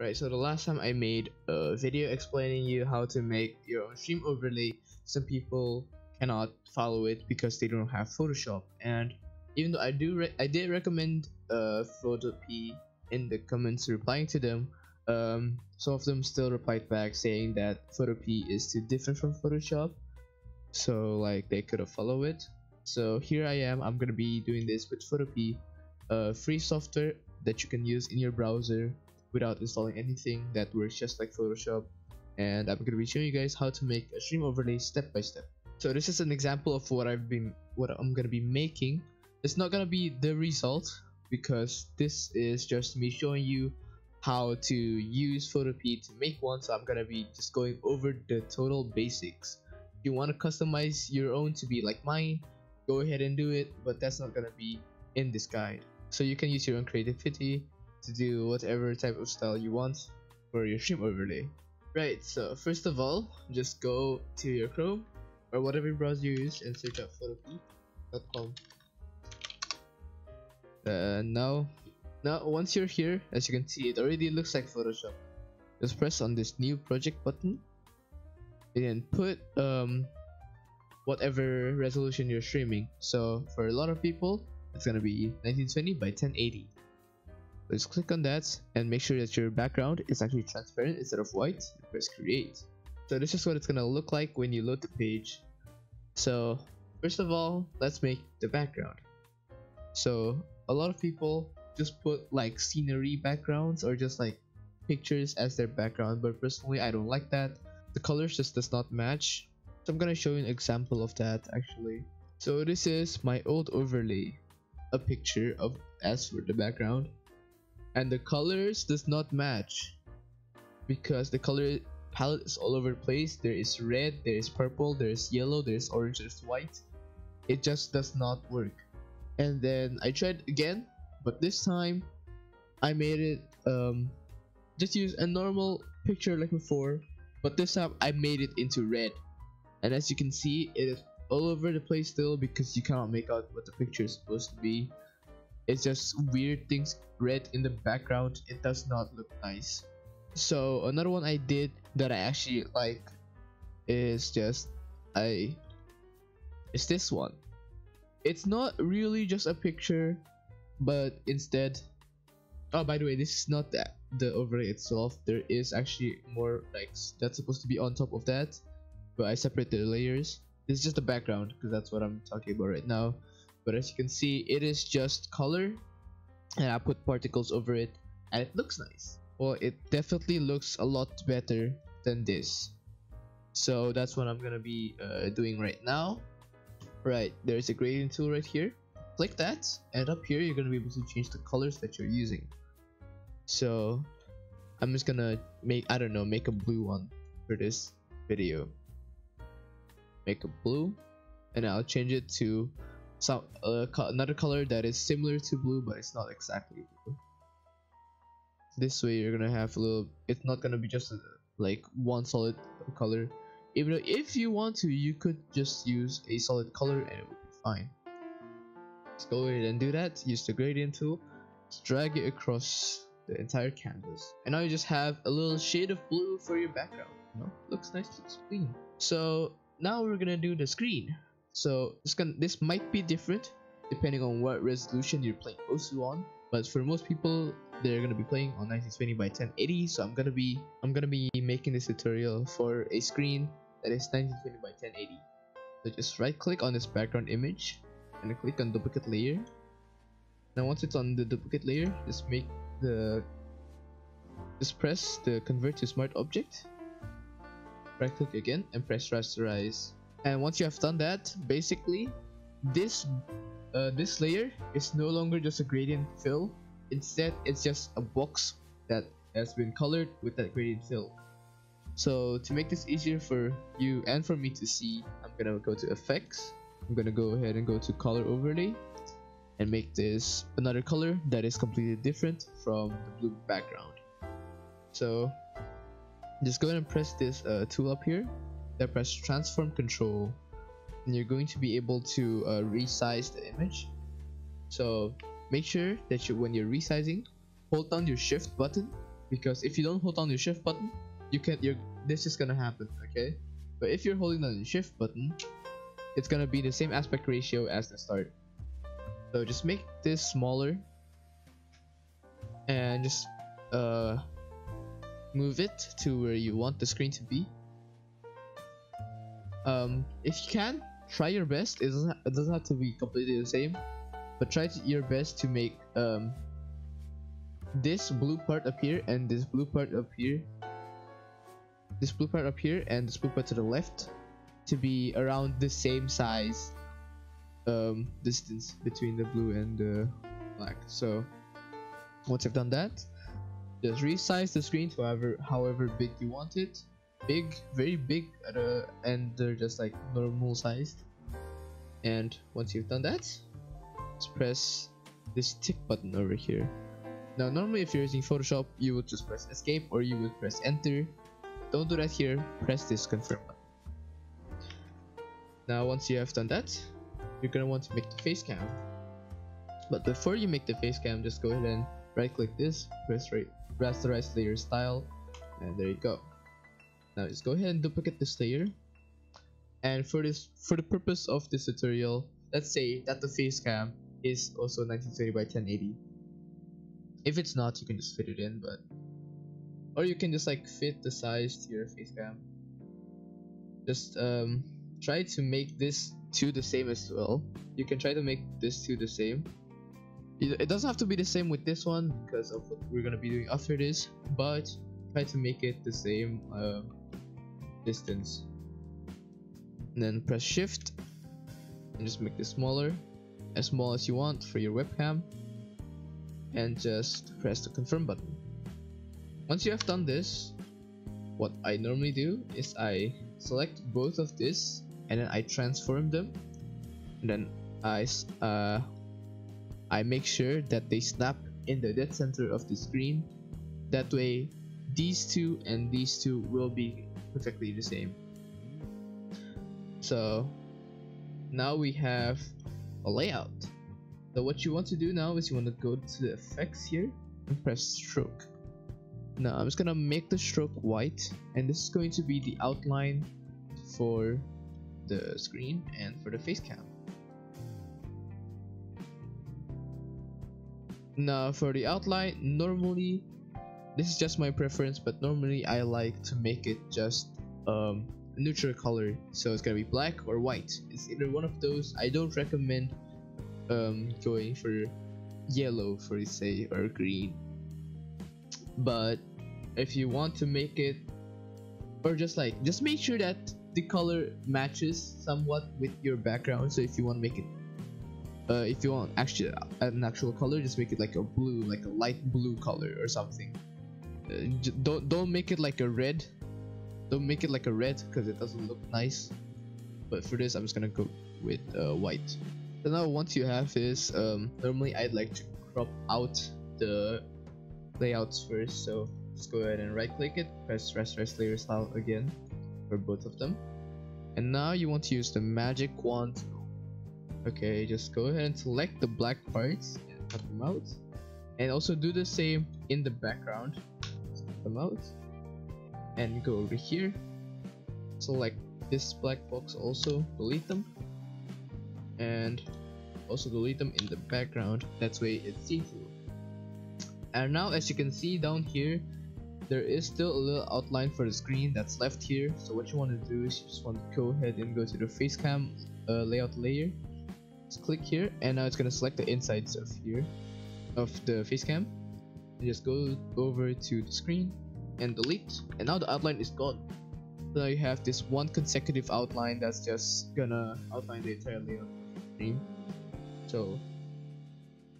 Right, so the last time I made a video explaining you how to make your own stream overlay, some people cannot follow it because they don't have Photoshop. And even though I did recommend Photopea in the comments replying to them, some of them still replied back saying that Photopea is too different from Photoshop, so like they couldn't follow it. So here I am. I'm gonna be doing this with Photopea, free software that you can use in your browser without installing anything, that works just like Photoshop. And I'm gonna be showing you guys how to make a stream overlay step by step. So this is an example of what I'm gonna be making. It's not gonna be the result because this is just me showing you how to use Photopea to make one. So I'm gonna be just going over the total basics. If you want to customize your own to be like mine, go ahead and do it, but that's not gonna be in this guide. So you can use your own creativity to do whatever type of style you want for your stream overlay. Right, so first of all, just go to your Chrome or whatever browser you use and search up photopea.com. Now once you're here, as you can see, it already looks like Photoshop. Just press on this new project button and put whatever resolution you're streaming. So for a lot of people, it's gonna be 1920 by 1080. Let's click on that and make sure that your background is actually transparent instead of white. Press create. So this is what it's gonna look like when you load the page. So first of all, let's make the background. So a lot of people just put like scenery backgrounds or just like pictures as their background, but personally I don't like that. The colors just does not match. So I'm gonna show you an example of that actually. So this is my old overlay, a picture of as for the background, and the colors does not match because the color palette is all over the place. There is red, there is purple, there is yellow, there is orange, there is white. It just does not work. And then I tried again, but this time I made it just use a normal picture like before, but this time I made it into red. And as you can see, it is all over the place still because you cannot make out what the picture is supposed to be. It's just weird things red in the background. It does not look nice. So another one I did that I actually like is this one. It's not really just a picture, but instead, oh, by the way, this is not the overlay itself. There is actually more like that's supposed to be on top of that, but I separated the layers. This is just the background because that's what I'm talking about right now. But as you can see, it is just color, and I put particles over it, and it looks nice. Well, it definitely looks a lot better than this. So that's what I'm gonna be doing right now. Right, there's a gradient tool right here. Click that, and up here you're gonna be able to change the colors that you're using. So I'm just gonna make a blue one for this video. Make a blue, and I'll change it to some another color that is similar to blue, but it's not exactly blue. This way you're gonna have a little, it's not gonna be just like one solid color. Even though if you want to, you could just use a solid color and it would be fine. Let's go ahead and do that. Use the gradient tool, just drag it across the entire canvas, and now you just have a little shade of blue for your background. You know, looks nice, looks clean. So now we're gonna do the screen. So this might be different depending on what resolution you're playing OSU on, but for most people they're gonna be playing on 1920 by 1080. So I'm gonna be making this tutorial for a screen that is 1920 by 1080. So just right click on this background image and click on duplicate layer. Now once it's on the duplicate layer, just press the convert to smart object, right click again and press rasterize. And once you have done that, basically this layer is no longer just a gradient fill. Instead, it's just a box that has been colored with that gradient fill. So to make this easier for you and for me to see, I'm gonna go to effects. I'm gonna go ahead and go to color overlay and make this another color that is completely different from the blue background. So just go ahead and press this tool up here. Then press transform control, and you're going to be able to resize the image. So make sure that when you're resizing, hold down your shift button because if you don't hold down your shift button, this is gonna happen, okay? But if you're holding down the shift button, it's gonna be the same aspect ratio as the start. So just make this smaller and just move it to where you want the screen to be. If you can, try your best. It doesn't have to be completely the same, but try your best to make this blue part up here and this blue part up here, this blue part up here and this blue part to the left to be around the same size distance between the blue and the black. So once you've done that, just resize the screen to however big you want it. Big, very big, and they're just like normal sized. And once you've done that, just press this tick button over here. Now normally if you're using Photoshop, you would just press escape or you would press enter. Don't do that here, press this confirm button. Now once you have done that, you're gonna want to make the face cam. But before you make the face cam, just go ahead and right click this, press rasterize layer style, and there you go. Now just go ahead and duplicate this layer. And for the purpose of this tutorial, let's say that the face cam is also 1920 by 1080. If it's not, you can just fit it in, or you can just like fit the size to your face cam. Just try to make this two the same as well. You can try to make this two the same. It doesn't have to be the same with this one because of what we're gonna be doing after this, but try to make it the same distance. And then press shift and just make this smaller, as small as you want for your webcam, and just press the confirm button. Once you have done this, what I normally do is I select both of this and then I transform them, and then I make sure that they snap in the dead center of the screen. That way these two and these two will be perfectly the same. So now we have a layout. So what you want to do now is you want to go to the effects here and press stroke. Now I'm just gonna make the stroke white, and this is going to be the outline for the screen and for the face cam. Now for the outline, normally this is just my preference, but normally I like to make it just a neutral color, so it's gonna be black or white. It's either one of those. I don't recommend going for yellow, for say, or green. But if you want to make it, or just make sure that the color matches somewhat with your background. So if you want to make it if you want actually an actual color, just make it like a blue, like a light blue color or something. Don't make it like a red. Don't make it like a red because it doesn't look nice. But for this, I'm just gonna go with white. So now once you have this, normally I'd like to crop out the layouts first. So just go ahead and right click it, press rasterize layer style again for both of them. And now you want to use the magic wand tool. Okay, just go ahead and select the black parts and cut them out. And also do the same in the background. Cut them out. And go over here. Select this black box also, delete them. And also delete them in the background. That's way it's see-through. And now as you can see down here, there is still a little outline for the screen that's left here. So what you want to do is you just want to go ahead and go to the face cam layout layer. Just click here, and now it's going to select the insides of here of the face cam, and just go over to the screen and delete, and now the outline is gone. So now you have this one consecutive outline that's just gonna outline the entire layout of the screen. So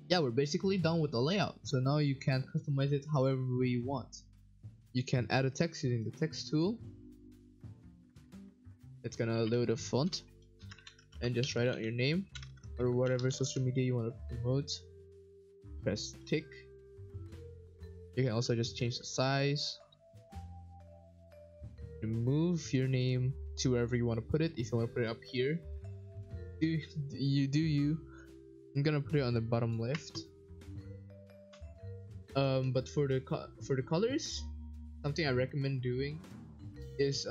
yeah, we're basically done with the layout. So now you can customize it however way you want. You can add a text using the text tool. It's gonna load a font, and just write out your name or whatever social media you want to promote. Press tick. You can also just change the size. Move your name to wherever you want to put it. If you want to put it up here, do you. I'm gonna put it on the bottom left. But for the colors, something I recommend doing is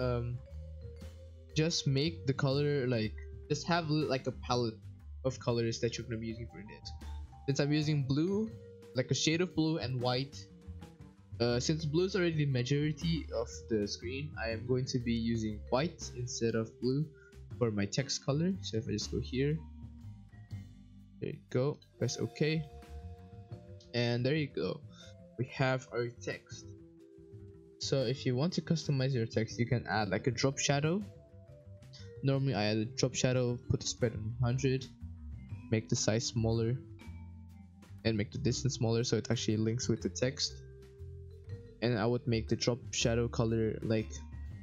just make the color like, just have like a palette of colors that you're gonna be using for it. Since I'm using blue, like a shade of blue and white, since blue is already the majority of the screen, I am going to be using white instead of blue for my text color. So if I just go here, there you go, press OK, and there you go, we have our text. So if you want to customize your text, you can add like a drop shadow. Normally I add a drop shadow, put the spread on 100, make the size smaller, and make the distance smaller so it actually links with the text. And I would make the drop shadow color like,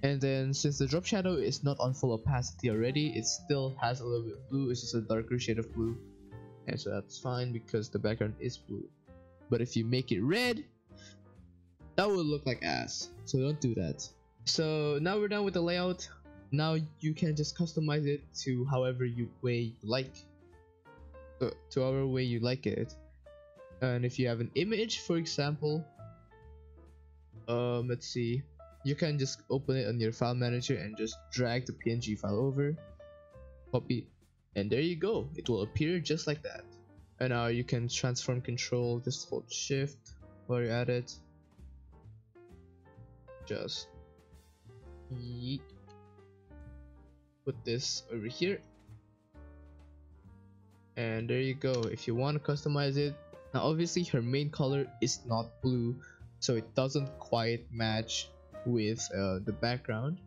and then since the drop shadow is not on full opacity already, it still has a little bit of blue. It's just a darker shade of blue, and so that's fine because the background is blue. But if you make it red, that would look like ass, so don't do that. So now we're done with the layout. Now you can just customize it to however way you like, to however way you like it. And if you have an image, for example, let's see, you can just open it on your file manager and just drag the PNG file over, copy, and there you go, it will appear just like that. And now you can transform control, just hold shift while you're at it, just yeet, put this over here, and there you go. If you want to customize it, now obviously her main color is not blue, so it doesn't quite match with the background.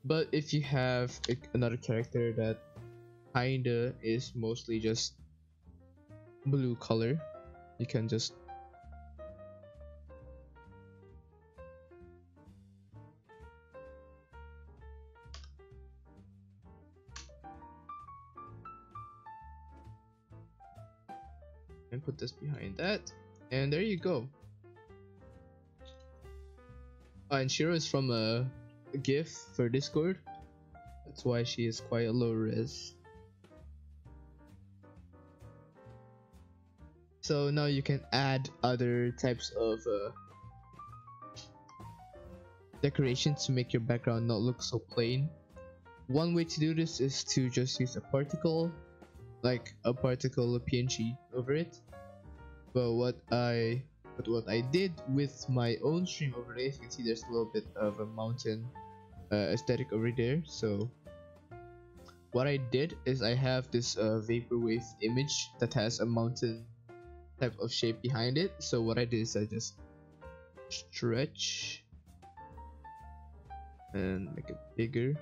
But if you have another character that kinda is mostly just blue color, you can just and put this behind that, and there you go. And Shiro is from a GIF for Discord, that's why she is quite a low res. So now you can add other types of decorations to make your background not look so plain. One way to do this is to just use a particle, like a particle PNG over it. But what I did with my own stream overlay, as you can see there's a little bit of a mountain aesthetic over there. So what I did is I have this vaporwave image that has a mountain type of shape behind it. So what I did is I just stretch and make it bigger,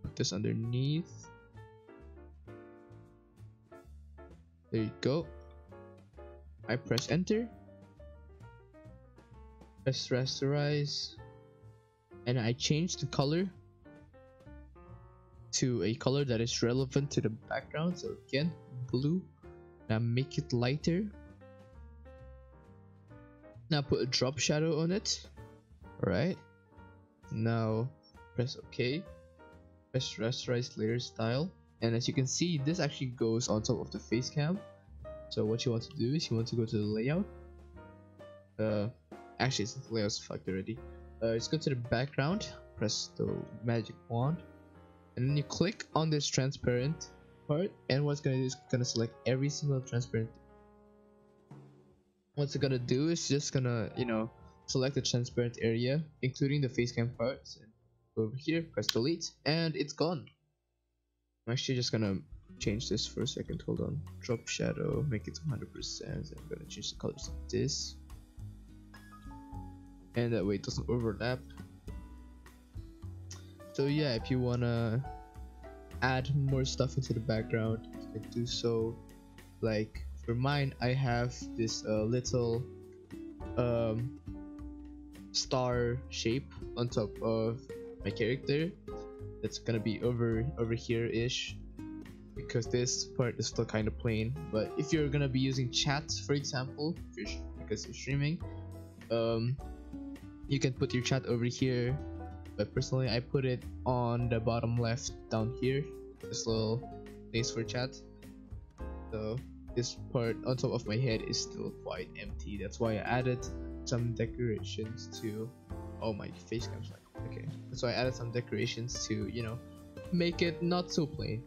put this underneath, there you go. I press enter, press rasterize, and I change the color to a color that is relevant to the background. So again, blue. Now make it lighter. Now put a drop shadow on it. Alright, now press OK, press rasterize layer style, and as you can see this actually goes on top of the face cam. So what you want to do is you want to go to the layout, actually the layout's fucked already, just go to the background, press the magic wand, and then you click on this transparent part, and what's gonna do is gonna select every single transparent. What's it gonna do is just gonna, you know, select the transparent area including the facecam parts, and go over here, press delete, and it's gone. I'm actually just gonna change this for a second, hold on, drop shadow, make it 100%, and I'm gonna change the colors of this, and that way it doesn't overlap. So yeah, if you wanna add more stuff into the background, you can do so. Like for mine, I have this little star shape on top of my character that's gonna be over here ish, because this part is still kind of plain. But if you're gonna be using chat, for example, because you're streaming, you can put your chat over here. But personally I put it on the bottom left down here, this little place for chat. so this part on top of my head is still quite empty. That's why I added some decorations to, oh, my face cam's like, okay, that's why I added some decorations to, you know, make it not so plain.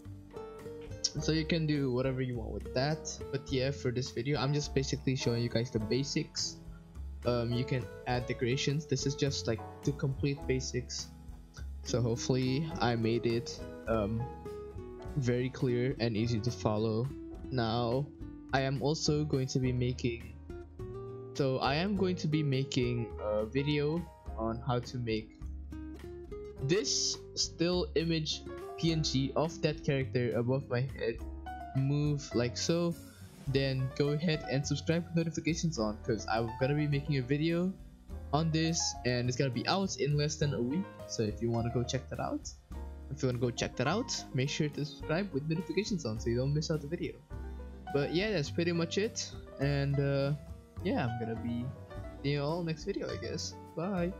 So you can do whatever you want with that. But yeah, for this video I'm just basically showing you guys the basics. You can add decorations. This is just like the complete basics, so hopefully I made it very clear and easy to follow. Now I am also going to be making a video on how to make this still image PNG of that character above my head move like so. Then go ahead and subscribe with notifications on, because I'm gonna be making a video on this and it's gonna be out in less than a week. So if you want to go check that out, make sure to subscribe with notifications on so you don't miss out the video. But yeah, that's pretty much it, and yeah, I'm gonna be seeing you all next video, I guess. Bye.